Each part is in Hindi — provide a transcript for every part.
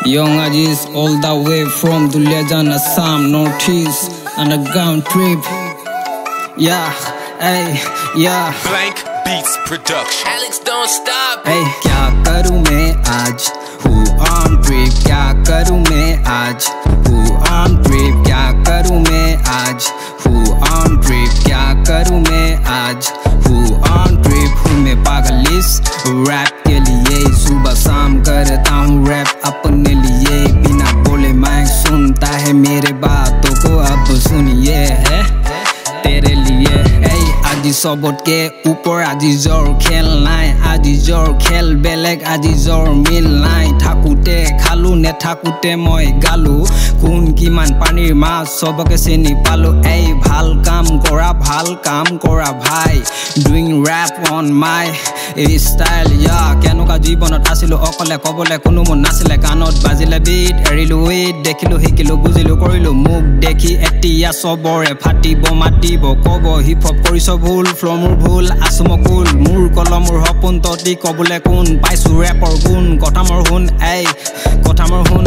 Young Aziz all the way from Duliajan, Assam, Northeast, underground trip. Yeah, hey, yeah. Blank Beats Production. Alex, don't stop. Hey, क्या करूँ मैं आज? Who on trip? क्या करूँ मैं आज? Who on trip? क्या करूँ मैं आज? Who on trip? क्या करूँ मैं आज? Who on trip? हूँ मैं पागलिस रैप के लिए, सुबह शाम करता हूँ रैप अपने लिए, बिना बोले माइक सुनता है मेरे बातों को, अब सुनिए है तेरे लिए। আজি সবতকে ওপৰ, আজি জ্বৰ খেল নাই, আজি জ্বৰ খেল বেলেগ, আজি জ্বৰ মিল নাই। থাকোঁতে খালো নেথাকোঁতে মই গালো, কোন কিমান পানীৰ মাছ সবকে চিনি পালো। এই ভাল কাম কৰা ভাই, doing rap on my style. কেনেকুৱা জীৱনত আছিলো অকলে, ক'বলৈ কোনো মোৰ নাছিলে, কাণত বাজিলে বিট এৰিলো উইট, দেখিলো শিকিলো বুজিলো কৰিলো, মোক দেখি এতিয়া চবৰে ফাটিব মাতিব, ক'ব হিপ হপ কৰিছ ভুল, ফ্ল' মোৰ ভুল, আছো মই কুল, মোৰ কলম মোৰ সপোন ততি ক'বলৈ কোন, পাইছো ৰেপৰ গুণ, কথা মোৰ শুন, এই কথা মোৰ শুন।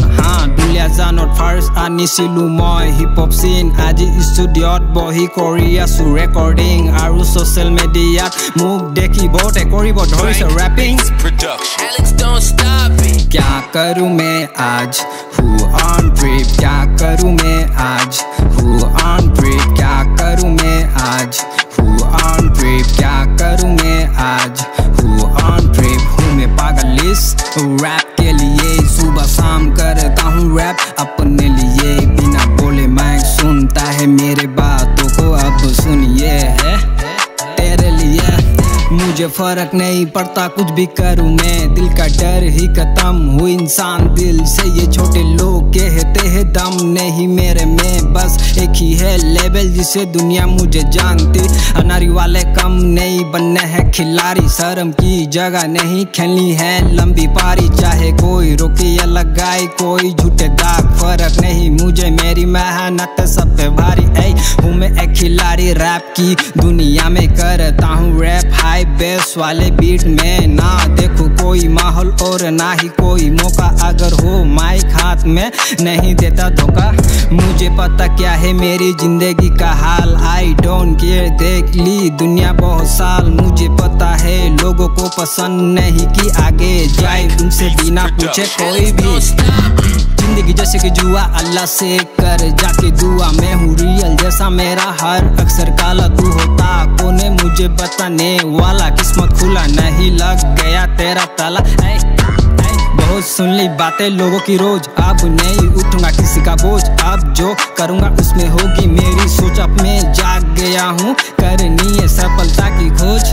দুলিয়াজানত ফাৰ্ষ্ট আনিছিলো মই হিপ হপ চিন, আজি ষ্টুডিঅ'ত বহি কৰি আছো ৰেকৰ্ডিং, আৰু ছ'চিয়েল মিডিয়াত মোক দেখি বহুতে কৰিব ধৰিছে ৰেপিং। Alex, don't stop. क्या करूँ मैं आज? Who on trip? क्या करूँ मैं आज? Who on trip? क्या करूँ मैं आज? Who on trip? क्या करूँ मैं आज? Who on trip? हूँ मैं पागलिस रैप के लिए, सुबह शाम करता हूँ रैप अपने लिए, बिना बोले माइक सुनता है मेरे बातों को, अब सुनिए है तेरे लिए। मुझे फर्क नहीं पड़ता कुछ भी करूँ मैं, दिल का डर ही खत्म हूँ इंसान दिल से, ये छोटे लोग कहते हैं दम नहीं मेरे में, बस एक ही है लेवल जिसे दुनिया मुझे जानती। अनारी वाले कम नहीं बनना है खिलाड़ी, शर्म की जगह नहीं खेलनी है लंबी पारी, चाहे कोई रोके या लगाए कोई झूठे दाग, फर्क नहीं मुझे मेरी मेहनत सब पे भारी। हूँ मैं एक खिलाड़ी रैप की दुनिया में, करता हूँ रैप हाई बेस वाले बीट में, ना देखो कोई माहौल और ना ही कोई मौका, अगर हो माइक हाथ में नहीं देता धोखा। मुझे पता क्या है मेरी जिंदगी का हाल, आई डोंट केयर, देख ली दुनिया बहुत साल, मुझे पता है लोगों को पसंद नहीं कि आगे जाए उनसे बिना पूछे कोई भी। जिंदगी जैसे कि जुआ, अल्लाह से कर जाके दुआ, मैं हूँ रियल जैसा मेरा हर अक्सर काला, तू होता कोने मुझे बताने वाला, किस्मत खुला नहीं लग गया तेरा ताला। बहुत सुन ली बातें लोगों की रोज, अब नहीं उठूंगा किसी का बोझ, अब जो करूंगा उसमें होगी मेरी सोच, अब मैं जाग गया हूँ करनी है सफलता की खोज,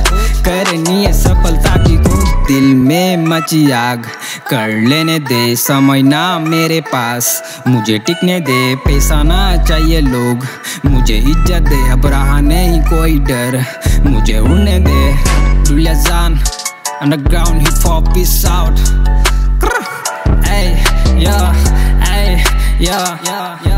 करनी है सफलता की खोज। दिल में मची आग कर लेने दे, समय ना मेरे पास मुझे टिकने दे, पैसा ना चाहिए लोग मुझे इज्जत दे, अब रहा नहीं कोई डर मुझे उड़ने दे। Duliajan underground hip hop is out. Hey, yeah, hey, yeah, yeah.